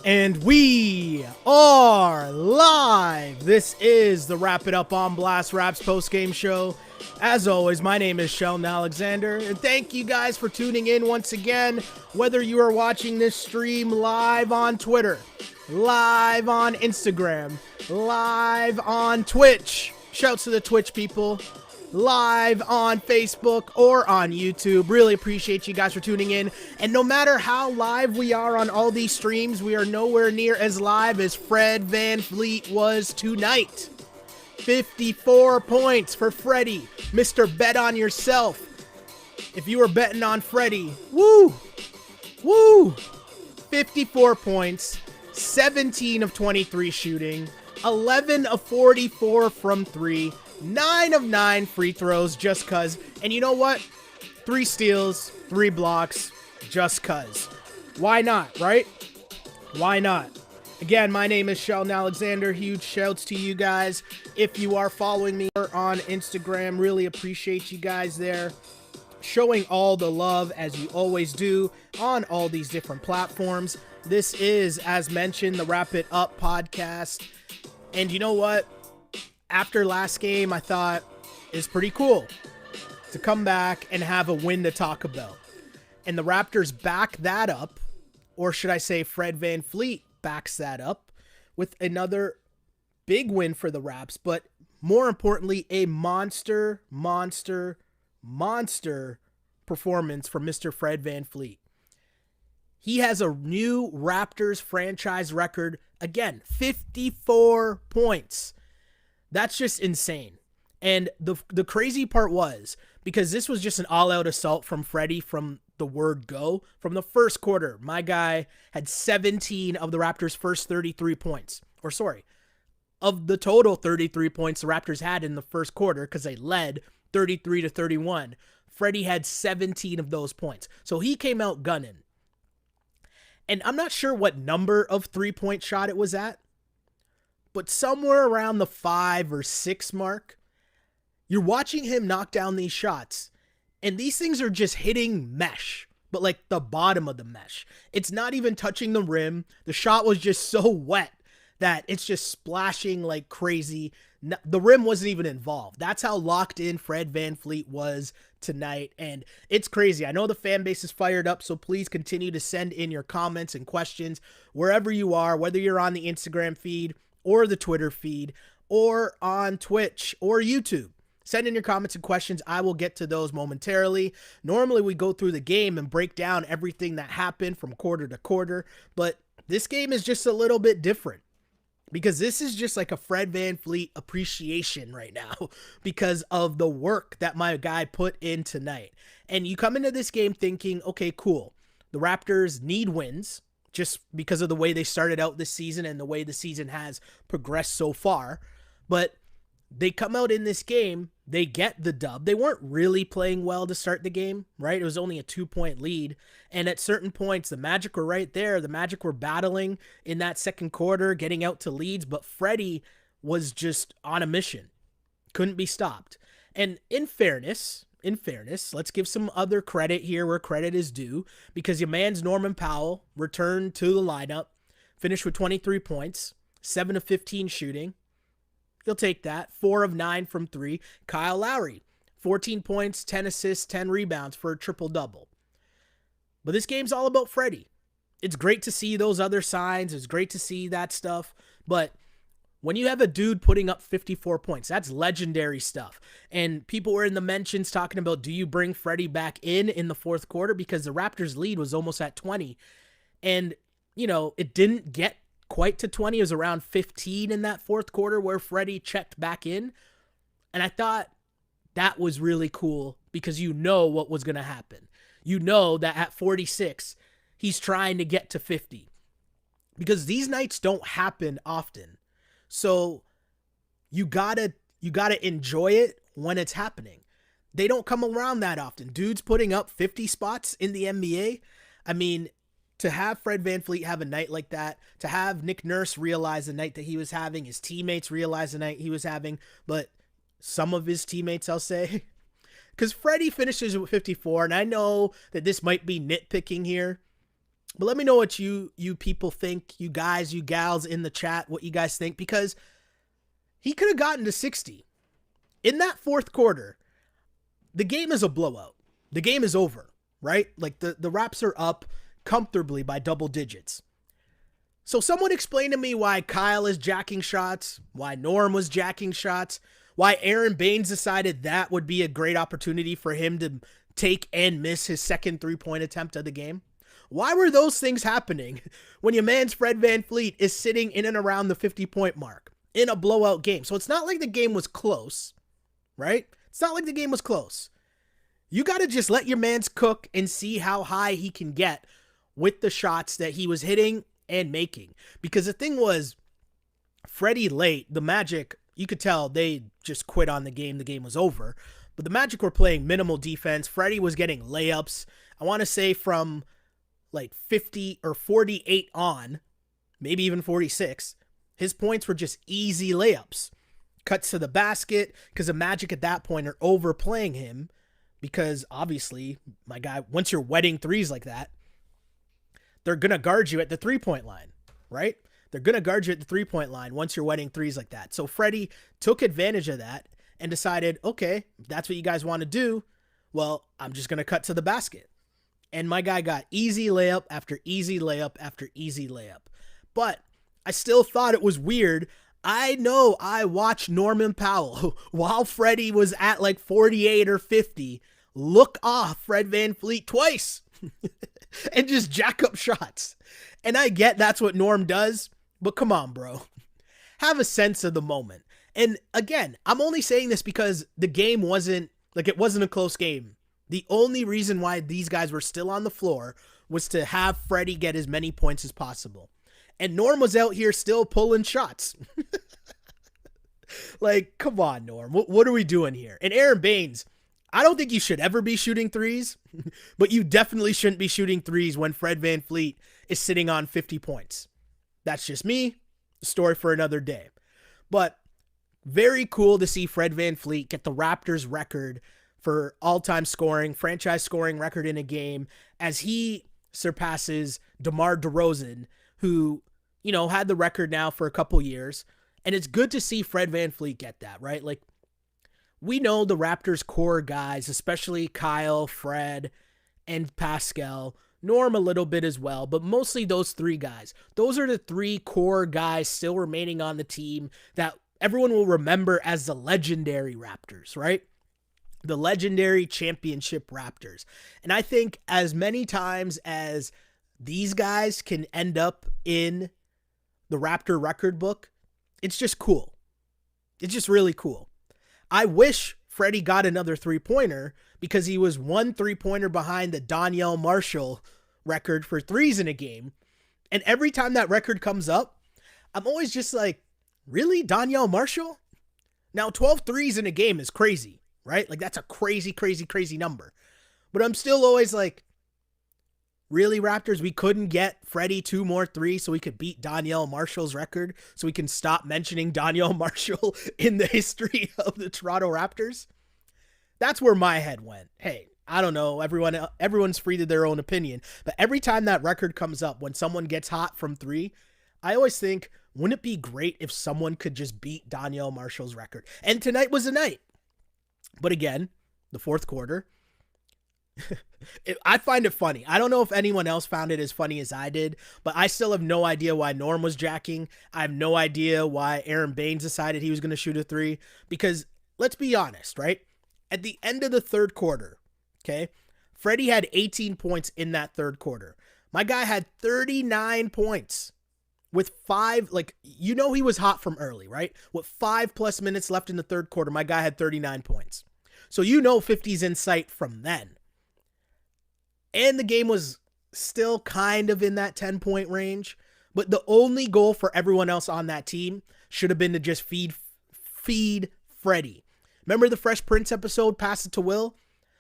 And we are live. This is the Wrap It Up on Blast Raps postgame show. As always, my name is Sheldon Alexander, and thank you guys for tuning in once again, whether you are watching this stream live on Twitter, live on Instagram, live on Twitch. Shouts to the Twitch people. Live on Facebook or on YouTube. Really appreciate you guys for tuning in. And no matter how live we are on all these streams, we are nowhere near as live as Fred VanVleet was tonight. 54 points for Freddie. Mr. Bet on Yourself. If you were betting on Freddie, woo! 54 points, 17 of 23 shooting, 11 of 44 from 3, 9 of 9 free throws just cuz. And you know what? 3 steals, 3 blocks, just cuz. Why not, right? Why not? Again, my name is Sheldon Alexander. Huge shouts to you guys. If you are following me on Instagram, really appreciate you guys there. Showing all the love as you always do on all these different platforms. This is, as mentioned, the Wrap It Up podcast. And you know what? After last game, I thought it's pretty cool to come back and have a win to talk about. And the Raptors back that up, or should I say Fred VanVleet backs that up with another big win for the Raps, but more importantly, a monster performance from Mr. Fred VanVleet. He has a new Raptors franchise record, again, 54 points. That's just insane. And the crazy part was, because this was just an all-out assault from Freddie from the word go. From the first quarter, my guy had 17 of the Raptors' first 33 points. Or sorry, of the total 33 points the Raptors had in the first quarter, because they led 33-31, Freddie had 17 of those points. So he came out gunning. And I'm not sure what number of three-point shot it was at, but somewhere around the 5 or 6 mark, you're watching him knock down these shots, and these things are just hitting mesh, but like the bottom of the mesh. It's not even touching the rim. The shot was just so wet that it's just splashing like crazy. The rim wasn't even involved. That's how locked in Fred VanVleet was tonight, and it's crazy. I know the fan base is fired up, so please continue to send in your comments and questions wherever you are, whether you're on the Instagram feed or the Twitter feed, or on Twitch or YouTube. Send in your comments and questions. I will get to those momentarily. Normally, we go through the game and break down everything that happened from quarter to quarter, but this game is just a little bit different because this is just like a Fred VanVleet appreciation right now because of the work that my guy put in tonight. And you come into this game thinking, okay, cool. The Raptors need wins, just because of the way they started out this season and the way the season has progressed so far. But they come out in this game, they get the dub. They weren't really playing well to start the game, right? It was only a 2-point lead. And at certain points, the Magic were right there. The Magic were battling in that second quarter, getting out to leads. But Freddie was just on a mission. Couldn't be stopped. And in fairness, let's give some other credit here where credit is due, because your man's Norman Powell returned to the lineup, finished with 23 points, 7 of 15 shooting. You'll take that. 4 of 9 from 3. Kyle Lowry, 14 points, 10 assists, 10 rebounds for a triple-double. But this game's all about Freddie. It's great to see those other signs. It's great to see that stuff. But when you have a dude putting up 54 points, that's legendary stuff. And people were in the mentions talking about, do you bring Freddie back in the fourth quarter? Because the Raptors' lead was almost at 20. And, you know, it didn't get quite to 20. It was around 15 in that fourth quarter where Freddie checked back in. And I thought that was really cool because you know what was going to happen. You know that at 46, he's trying to get to 50. Because these nights don't happen often. So you gotta enjoy it when it's happening. They don't come around that often. Dudes putting up 50 spots in the NBA. I mean, to have Fred VanVleet have a night like that, to have Nick Nurse realize the night that he was having, his teammates realize the night he was having, but some of his teammates, I'll say, because Freddie finishes with 54, and I know that this might be nitpicking here, But let me know what you people think, you guys, you gals in the chat, what you guys think, because he could have gotten to 60. In that fourth quarter, the game is a blowout. The game is over, right? Like the Raps are up comfortably by double digits. So someone explain to me why Kyle is jacking shots, why Norm was jacking shots, why Aaron Baines decided that would be a great opportunity for him to take and miss his second three-point attempt of the game. Why were those things happening when your man's Fred VanVleet is sitting in and around the 50-point mark in a blowout game? So it's not like the game was close, right? It's not like the game was close. You got to just let your man's cook and see how high he can get with the shots that he was hitting and making. Because the thing was, Freddie late, the Magic, you could tell they just quit on the game. The game was over. But the Magic were playing minimal defense. Freddie was getting layups. I want to say from like 50 or 48 on, maybe even 46. His points were just easy layups. Cuts to the basket, because the Magic at that point are overplaying him. Because obviously, my guy, once you're wetting threes like that, they're going to guard you at the three-point line, right? They're going to guard you at the three-point line once you're wetting threes like that. So Freddie took advantage of that and decided, okay, if that's what you guys want to do, well, I'm just going to cut to the basket. And my guy got easy layup after easy layup after easy layup. But I still thought it was weird. I know I watched Norman Powell while Freddie was at like 48 or 50 look off Fred VanVleet twice and just jack up shots. And I get that's what Norm does, but come on, bro. Have a sense of the moment. And again, I'm only saying this because the game wasn't a close game. The only reason why these guys were still on the floor was to have Freddie get as many points as possible. And Norm was out here still pulling shots. Like, come on, Norm. What are we doing here? And Aaron Baines, I don't think you should ever be shooting threes, but you definitely shouldn't be shooting threes when Fred VanVleet is sitting on 50 points. That's just me. A story for another day. But very cool to see Fred VanVleet get the Raptors record for all-time scoring, franchise scoring record in a game, as he surpasses DeMar DeRozan, who, you know, had the record now for a couple years. And it's good to see Fred VanVleet get that, right? Like, we know the Raptors core guys, especially Kyle, Fred, and Pascal, Norm a little bit as well, but mostly those three guys. Those are the three core guys still remaining on the team that everyone will remember as the legendary Raptors, right? The legendary championship Raptors. And I think as many times as these guys can end up in the Raptor record book, it's just cool. It's just really cool. I wish Freddie got another three-pointer because he was one three-pointer behind the Donyell Marshall record for threes in a game. And every time that record comes up, I'm always just like, really? Donyell Marshall? Now, 12 threes in a game is crazy, right? Like, that's a crazy, crazy, crazy number. But I'm still always like, really, Raptors? We couldn't get Freddie 2 more threes so we could beat Donyell Marshall's record, so we can stop mentioning Donyell Marshall in the history of the Toronto Raptors? That's where my head went. Hey, I don't know. Everyone's free to their own opinion. But every time that record comes up, when someone gets hot from three, I always think, wouldn't it be great if someone could just beat Donyell Marshall's record? And tonight was the night. But again, the fourth quarter, I find it funny. I don't know if anyone else found it as funny as I did, but I still have no idea why Norm was jacking. I have no idea why Aaron Baines decided he was going to shoot a three, because let's be honest, right? At the end of the third quarter, okay, Freddie had 18 points in that third quarter. My guy had 39 points with he was hot from early, right? With 5+ minutes left in the third quarter, my guy had 39 points. So 50's in sight from then. And the game was still kind of in that 10-point range. But the only goal for everyone else on that team should have been to just feed Freddie. Remember the Fresh Prince episode, Pass It to Will?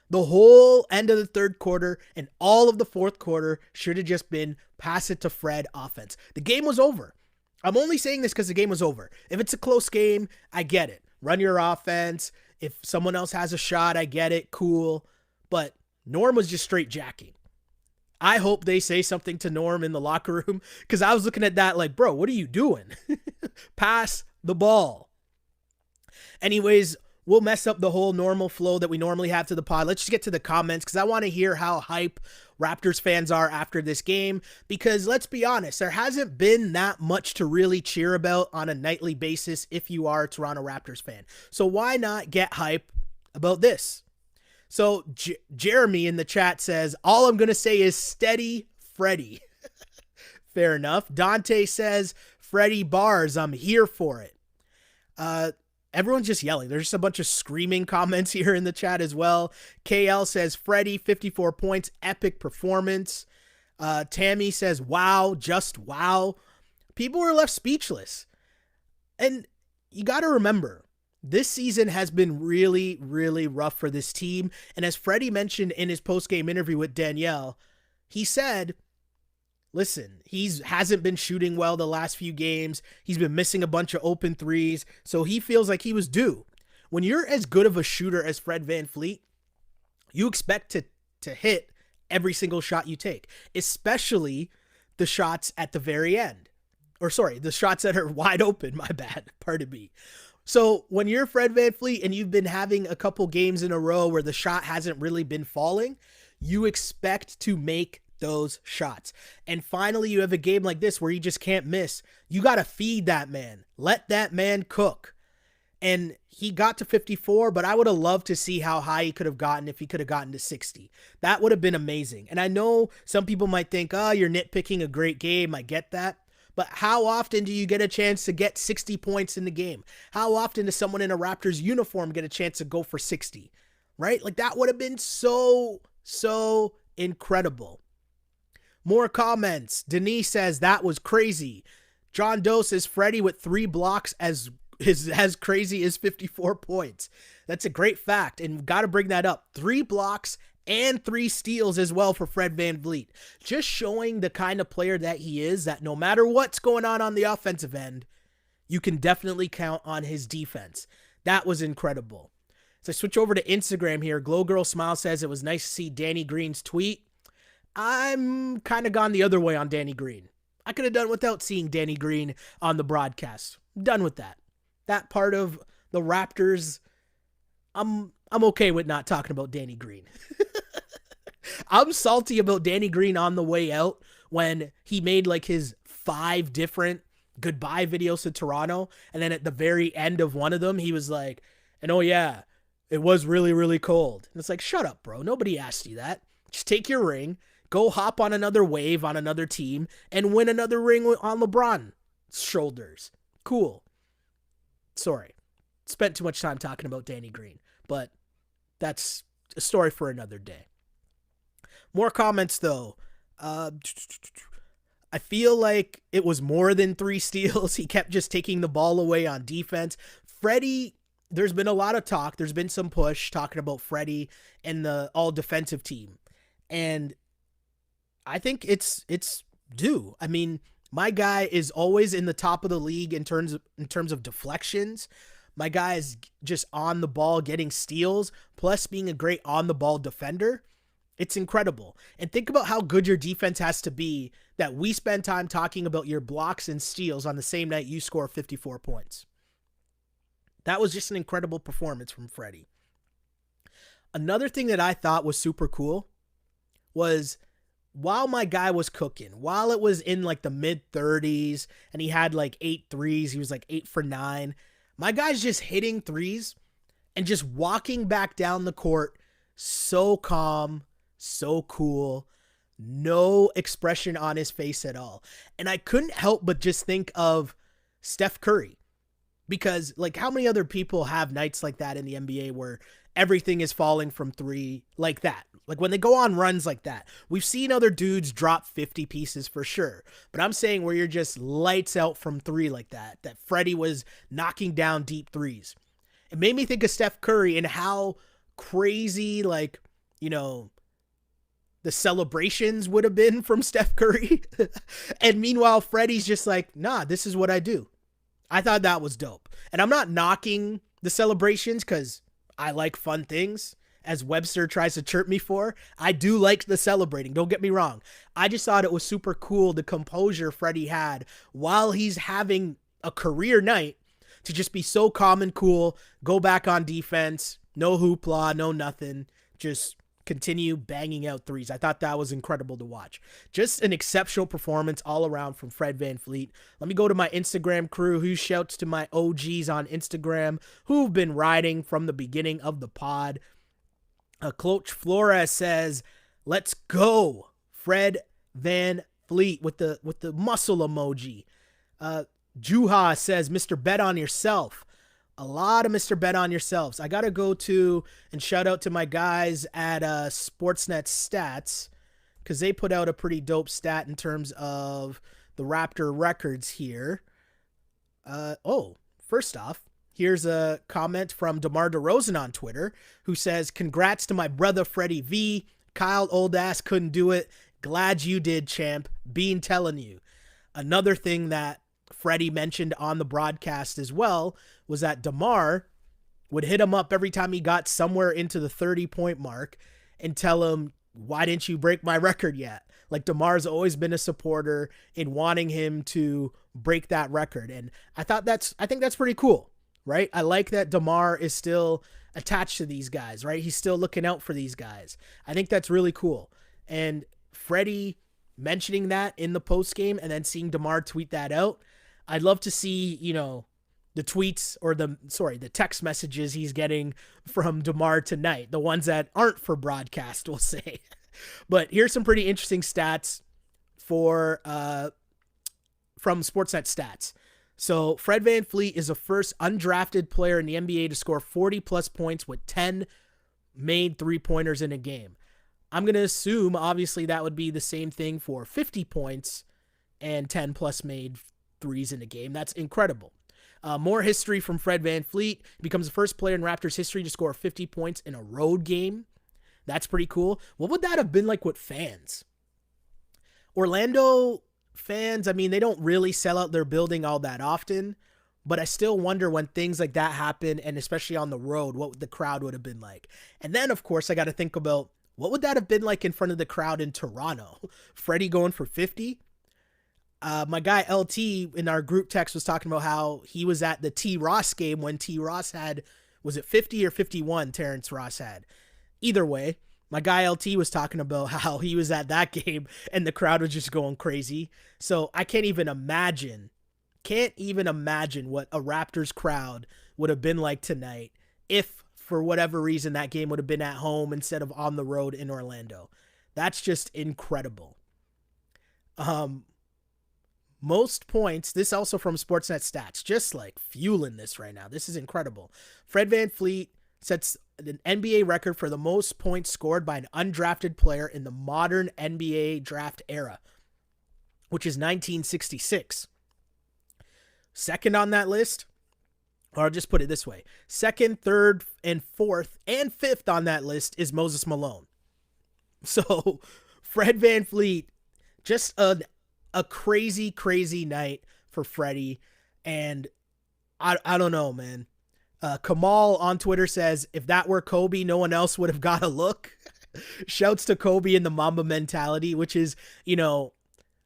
The whole end of the third quarter and all of the fourth quarter should have just been pass it to Fred offense. The game was over. I'm only saying this because the game was over. If it's a close game, I get it. Run your offense. If someone else has a shot, I get it. Cool. But Norm was just straight jacking. I hope they say something to Norm in the locker room, because I was looking at that like, bro, what are you doing? Pass the ball. Anyways, we'll mess up the whole normal flow that we normally have to the pod. Let's just get to the comments, because I want to hear how hype Raptors fans are after this game, because let's be honest, there hasn't been that much to really cheer about on a nightly basis if you are a Toronto Raptors fan. So why not get hype about this? So Jeremy in the chat says, all I'm going to say is steady Freddie. Fair enough. Dante says, Freddie bars, I'm here for it. Everyone's just yelling. There's just a bunch of screaming comments here in the chat as well. KL says, Freddie, 54 points, epic performance. Tammy says, wow, just wow. People were left speechless. And you got to remember, this season has been really, really rough for this team. And as Freddie mentioned in his post-game interview with Danielle, he said, listen, hasn't been shooting well the last few games. He's been missing a bunch of open threes, so he feels like he was due. When you're as good of a shooter as Fred VanVleet, you expect to hit every single shot you take, especially the shots at the very end. Or sorry, the shots that are wide open, my bad, pardon me. So when you're Fred VanVleet and you've been having a couple games in a row where the shot hasn't really been falling, you expect to make those shots. And finally, you have a game like this where you just can't miss. You got to feed that man. Let that man cook. And he got to 54, but I would have loved to see how high he could have gotten if he could have gotten to 60. That would have been amazing. And I know some people might think, oh, you're nitpicking a great game. I get that. But how often do you get a chance to get 60 points in the game? How often does someone in a Raptors uniform get a chance to go for 60? Right? Like, that would have been so incredible. More comments. Denise says, that was crazy. John Doe says, Freddie with 3 blocks as crazy as 54 points. That's a great fact, and got to bring that up. 3 blocks and 3 steals as well for Fred VanVleet. Just showing the kind of player that he is, that no matter what's going on the offensive end, you can definitely count on his defense. That was incredible. So I switch over to Instagram here. Glow Girl Smile says, it was nice to see Danny Green's tweet. I'm kind of gone the other way on Danny Green. I could have done without seeing Danny Green on the broadcast. I'm done with that. That part of the Raptors, I'm okay with not talking about Danny Green. I'm salty about Danny Green on the way out when he made like his 5 different goodbye videos to Toronto. And then at the very end of one of them, he was like, and oh yeah, it was really, really cold. And it's like, shut up, bro. Nobody asked you that. Just take your ring, go hop on another wave on another team, and win another ring on LeBron's shoulders. Cool. Sorry. Spent too much time talking about Danny Green, but that's a story for another day. More comments, though. I feel like it was more than 3 steals. He kept just taking the ball away on defense. Freddie, there's been a lot of talk. There's been some push talking about Freddie and the all-defensive team. And I think it's due. I mean, my guy is always in the top of the league in terms of deflections. My guy is just on the ball getting steals, plus being a great on-the-ball defender. It's incredible. And think about how good your defense has to be that we spend time talking about your blocks and steals on the same night you score 54 points. That was just an incredible performance from Freddie. Another thing that I thought was super cool was while my guy was cooking, while it was in like the mid-30s and he had like 8 threes, he was like 8 for 9. My guy's just hitting threes and just walking back down the court so calm, so cool, no expression on his face at all. And I couldn't help but just think of Steph Curry, because like how many other people have nights like that in the NBA where everything is falling from 3 like that? Like when they go on runs like that, we've seen other dudes drop 50 pieces for sure. But I'm saying where you're just lights out from 3 like that Freddie was knocking down deep threes. It made me think of Steph Curry and how crazy, like, you know, the celebrations would have been from Steph Curry. And meanwhile, Freddie's just like, nah, this is what I do. I thought that was dope. And I'm not knocking the celebrations because I like fun things. as Webster tries to chirp me for. I do like the celebrating. Don't get me wrong. I just thought it was super cool the composure Freddie had while he's having a career night to just be so calm and cool, go back on defense, no hoopla, no nothing, just continue banging out threes. I thought that was incredible to watch. Just an exceptional performance all around from Fred VanVleet. Let me go to my Instagram crew. Who shouts to my OGs on Instagram who've been riding from the beginning of the pod. Coach Flores says, "Let's go, Fred VanVleet," with the muscle emoji. Juha says, "Mr. Bet on yourself." A lot of Mr. Bet on yourselves. I got to go to and shout out to my guys at Sportsnet Stats because they put out a pretty dope stat in terms of the Raptor records here. First off, here's a comment from DeMar DeRozan on Twitter who says, "Congrats to my brother Freddie V. Kyle old ass couldn't do it. Glad you did, champ. Been telling you." Another thing that Freddie mentioned on the broadcast as well was that DeMar would hit him up every time he got somewhere into the 30-point mark and tell him, "Why didn't you break my record yet?" Like, DeMar's always been a supporter in wanting him to break that record. And I think that's pretty cool, right? I like that DeMar is still attached to these guys, right? He's still looking out for these guys. I think that's really cool. And Freddie mentioning that in the post game and then seeing DeMar tweet that out, I'd love to see, the tweets or the text messages he's getting from DeMar tonight, the ones that aren't for broadcast, we'll say. But here's some pretty interesting stats from Sportsnet Stats. So Fred VanVleet is the first undrafted player in the NBA to score 40-plus points with 10 made three-pointers in a game. I'm going to assume, obviously, that would be the same thing for 50 points and 10-plus made threes in a game. That's incredible. More history from Fred VanVleet. He becomes the first player in Raptors history to score 50 points in a road game. That's pretty cool. What would that have been like with fans? Orlando fans, I mean, they don't really sell out their building all that often, but I still wonder when things like that happen, and especially on the road, what the crowd would have been like. And then, of course, I got to think about what would that have been like in front of the crowd in Toronto? Freddie going for 50? My guy LT in our group text was talking about how he was at the T. Ross game when T. Ross had, was it 50 or 51 Terrence Ross had? Either way, my guy LT was talking about how he was at that game and the crowd was just going crazy. So I can't even imagine what a Raptors crowd would have been like tonight if, for whatever reason, that game would have been at home instead of on the road in Orlando. That's just incredible. Most points, this also from Sportsnet Stats, just like fueling this right now. This is incredible. Fred VanVleet sets an NBA record for the most points scored by an undrafted player in the modern NBA draft era, which is 1966. Second on that list, or I'll just put it this way. Second, third, and fourth, and fifth on that list is Moses Malone. So Fred VanVleet, just a crazy, crazy night for Freddie. And I don't know, man. Kamal on Twitter says, if that were Kobe, no one else would have got a look. Shouts to Kobe and the Mamba mentality, which is,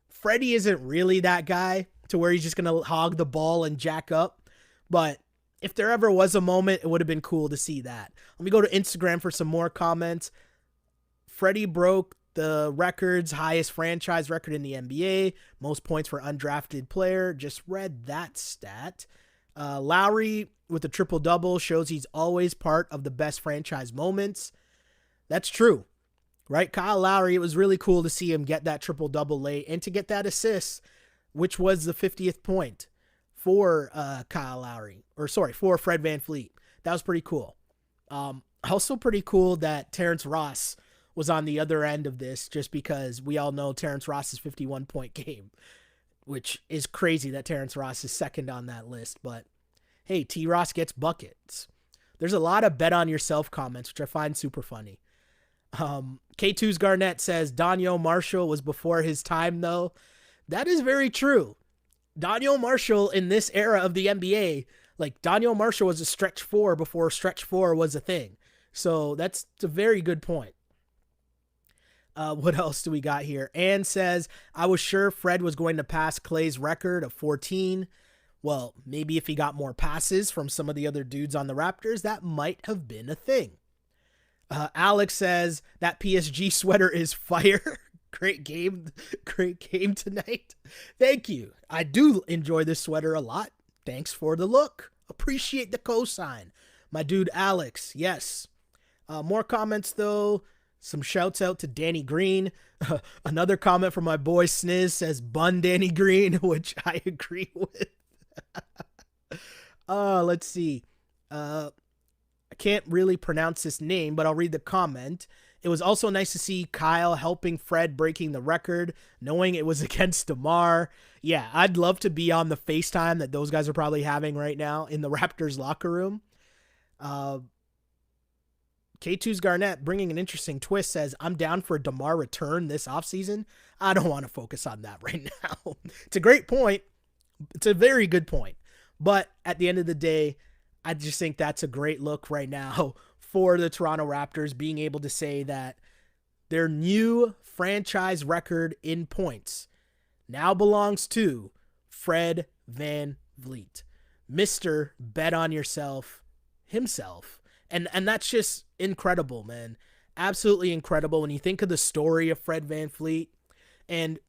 Freddie isn't really that guy to where he's just going to hog the ball and jack up. But if there ever was a moment, it would have been cool to see that. Let me go to Instagram for some more comments. Freddie broke the records, highest franchise record in the NBA, most points for undrafted player. Just read that stat. Lowry with a triple-double shows he's always part of the best franchise moments. That's true, right? Kyle Lowry, it was really cool to see him get that triple-double late and to get that assist, which was the 50th point for Kyle Lowry, for Fred VanVleet. That was pretty cool. Also pretty cool that Terrence Ross was on the other end of this, just because we all know Terrence Ross's 51-point game, which is crazy that Terrence Ross is second on that list. But hey, T. Ross gets buckets. There's a lot of bet on yourself comments, which I find super funny. K2's Garnett says Daniel Marshall was before his time, though. That is very true. Daniel Marshall in this era of the NBA, like Daniel Marshall was a stretch four before stretch four was a thing. So it's a very good point. What else do we got here? Ann says, I was sure Fred was going to pass Clay's record of 14. Well, maybe if he got more passes from some of the other dudes on the Raptors, that might have been a thing. Alex says, that PSG sweater is fire. Great game tonight. Thank you. I do enjoy this sweater a lot. Thanks for the look. Appreciate the cosign. My dude Alex, yes. More comments though. Some shouts out to Danny Green. Another comment from my boy Sniz says, bun Danny Green, which I agree with. Let's see. I can't really pronounce his name, but I'll read the comment. It was also nice to see Kyle helping Fred breaking the record, knowing it was against DeMar. Yeah, I'd love to be on the FaceTime that those guys are probably having right now in the Raptors locker room. K2's Garnett, bringing an interesting twist, says, I'm down for a DeMar return this offseason. I don't want to focus on that right now. It's a great point. It's a very good point. But at the end of the day, I just think that's a great look right now for the Toronto Raptors, being able to say that their new franchise record in points now belongs to Fred VanVleet, Mr. Bet on Yourself himself. And that's just incredible, man. Absolutely incredible when you think of the story of Fred VanVleet. And,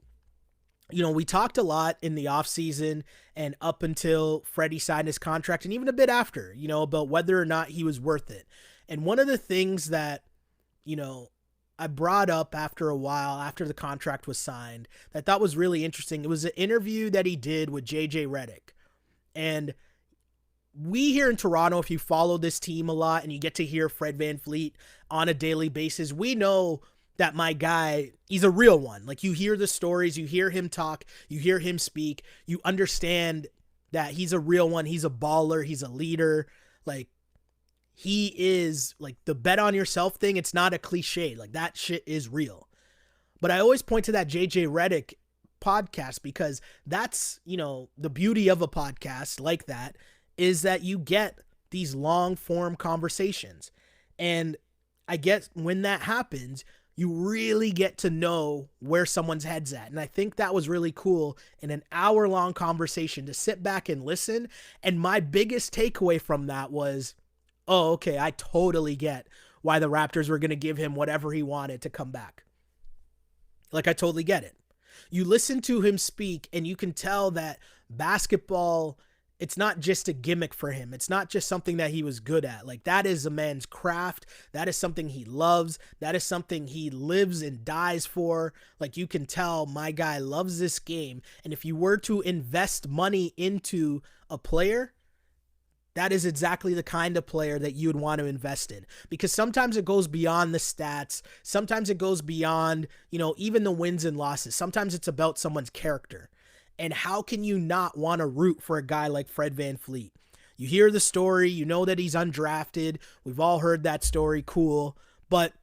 you know, we talked a lot in the offseason and up until Freddie signed his contract and even a bit after, you know, about whether or not he was worth it. And one of the things that, you know, I brought up after a while, after the contract was signed, that I thought was really interesting. It was an interview that he did with JJ Redick. And we here in Toronto, if you follow this team a lot and you get to hear Fred VanVleet on a daily basis, we know that my guy, he's a real one. Like, you hear the stories, you hear him talk, you hear him speak, you understand that he's a real one. He's a baller. He's a leader. Like, he is, like, the bet on yourself thing. It's not a cliche. Like, that shit is real. But I always point to that JJ Redick podcast because that's, you know, the beauty of a podcast like that is that you get these long form conversations. And I guess when that happens, you really get to know where someone's head's at. And I think that was really cool in an hour-long conversation to sit back and listen. And my biggest takeaway from that was, oh, okay, I totally get why the Raptors were going to give him whatever he wanted to come back. Like, I totally get it. You listen to him speak and you can tell that basketball, it's not just a gimmick for him. It's not just something that he was good at. Like, that is a man's craft. That is something he loves. That is something he lives and dies for. Like, you can tell my guy loves this game. And if you were to invest money into a player, that is exactly the kind of player that you would want to invest in, because sometimes it goes beyond the stats. Sometimes it goes beyond, you know, even the wins and losses. Sometimes it's about someone's character. And how can you not want to root for a guy like Fred VanVleet? You hear the story, you know that he's undrafted. We've all heard that story, cool. But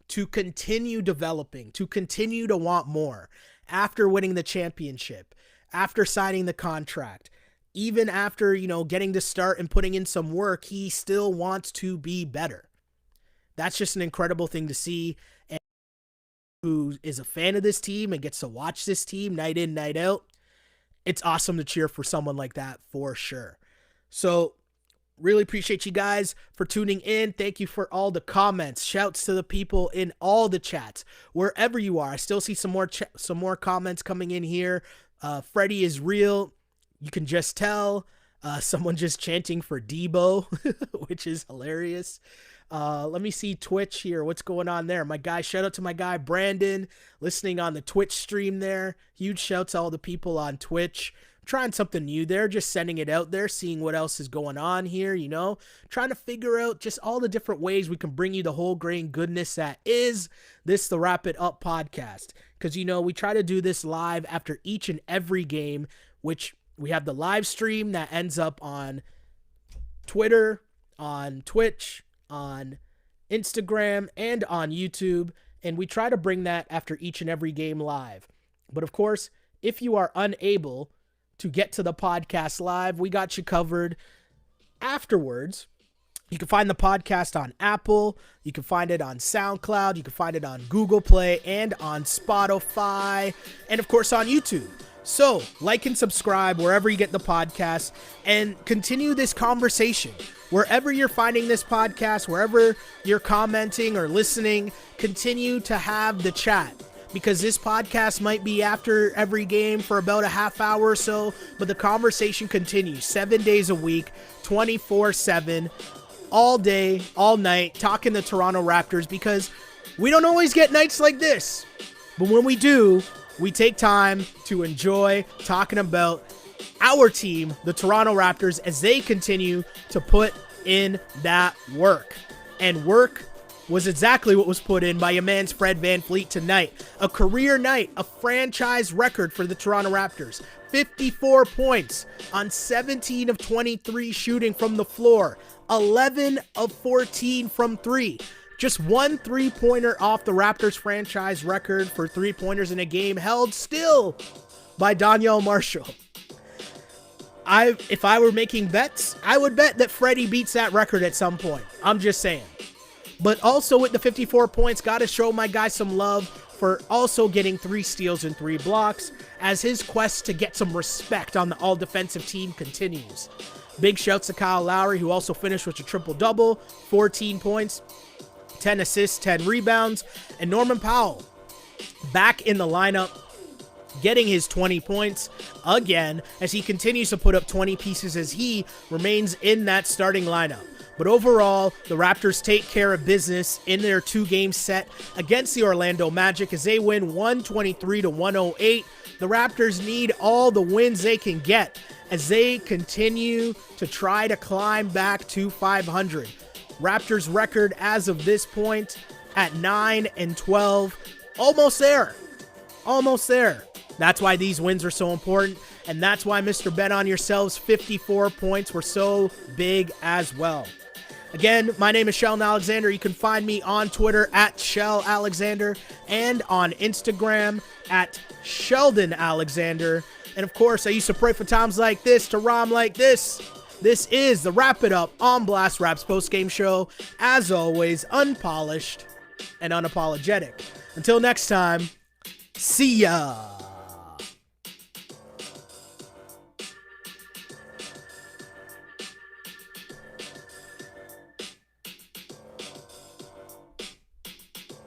to continue developing, to continue to want more, after winning the championship, after signing the contract, even after, you know, getting to start and putting in some work, he still wants to be better. That's just an incredible thing to see. And who is a fan of this team and gets to watch this team night in, night out, it's awesome to cheer for someone like that for sure. So really appreciate you guys for tuning in. Thank you for all the comments. Shouts to the people in all the chats, wherever you are. I still see some more comments coming in here. Freddie is real. You can just tell. Someone just chanting for Debo, which is hilarious. Let me see Twitch here. What's going on there? My guy, shout out to my guy, Brandon, listening on the Twitch stream there. Huge shouts to all the people on Twitch. I'm trying something new there, just sending it out there, seeing what else is going on here, you know, trying to figure out just all the different ways we can bring you the whole grain goodness that is this, the Wrap It Up podcast. Because, you know, we try to do this live after each and every game, which we have the live stream that ends up on Twitter, on Twitch, on Instagram, and on YouTube, and we try to bring that after each and every game live. But of course, if you are unable to get to the podcast live, we got you covered afterwards You can find the podcast on Apple. You can find it on SoundCloud. You can find it on Google Play and on Spotify. And, of course, on YouTube. So, like and subscribe wherever you get the podcast and continue this conversation. Wherever you're finding this podcast, wherever you're commenting or listening, continue to have the chat. Because this podcast might be after every game for about a half hour or so, but the conversation continues 7 days a week, 24/7, all day, all night, talking the Toronto Raptors, because we don't always get nights like this. But when we do, we take time to enjoy talking about our team, the Toronto Raptors, as they continue to put in that work. And work was exactly what was put in by your man's Fred VanVleet tonight. A career night, a franchise record for the Toronto Raptors. 54 points on 17 of 23 shooting from the floor. 11 of 14 from three. Just one three-pointer off the Raptors franchise record for three-pointers in a game, held still by Danielle Marshall. If I were making bets, I would bet that Freddie beats that record at some point. I'm just saying. But also with the 54 points, got to show my guy some love for also getting 3 steals and 3 blocks, as his quest to get some respect on the all-defensive team continues. Big shouts to Kyle Lowry, who also finished with a triple-double, 14 points, 10 assists, 10 rebounds, and Norman Powell back in the lineup, getting his 20 points again as he continues to put up 20 pieces as he remains in that starting lineup. But overall, the Raptors take care of business in their 2-game set against the Orlando Magic as they win 123-108. The Raptors need all the wins they can get as they continue to try to climb back to 500. Raptors record as of this point at 9-12. Almost there. Almost there. That's why these wins are so important, and that's why Mr. Bet on Yourselves 54 points were so big as well. Again, my name is Sheldon Alexander. You can find me on Twitter at Shell Alexander and on Instagram at Sheldon Alexander. And of course, I used to pray for times like this to rhyme like this. This is the Wrap It Up on Blast Raps postgame show. As always, unpolished and unapologetic. Until next time, see ya.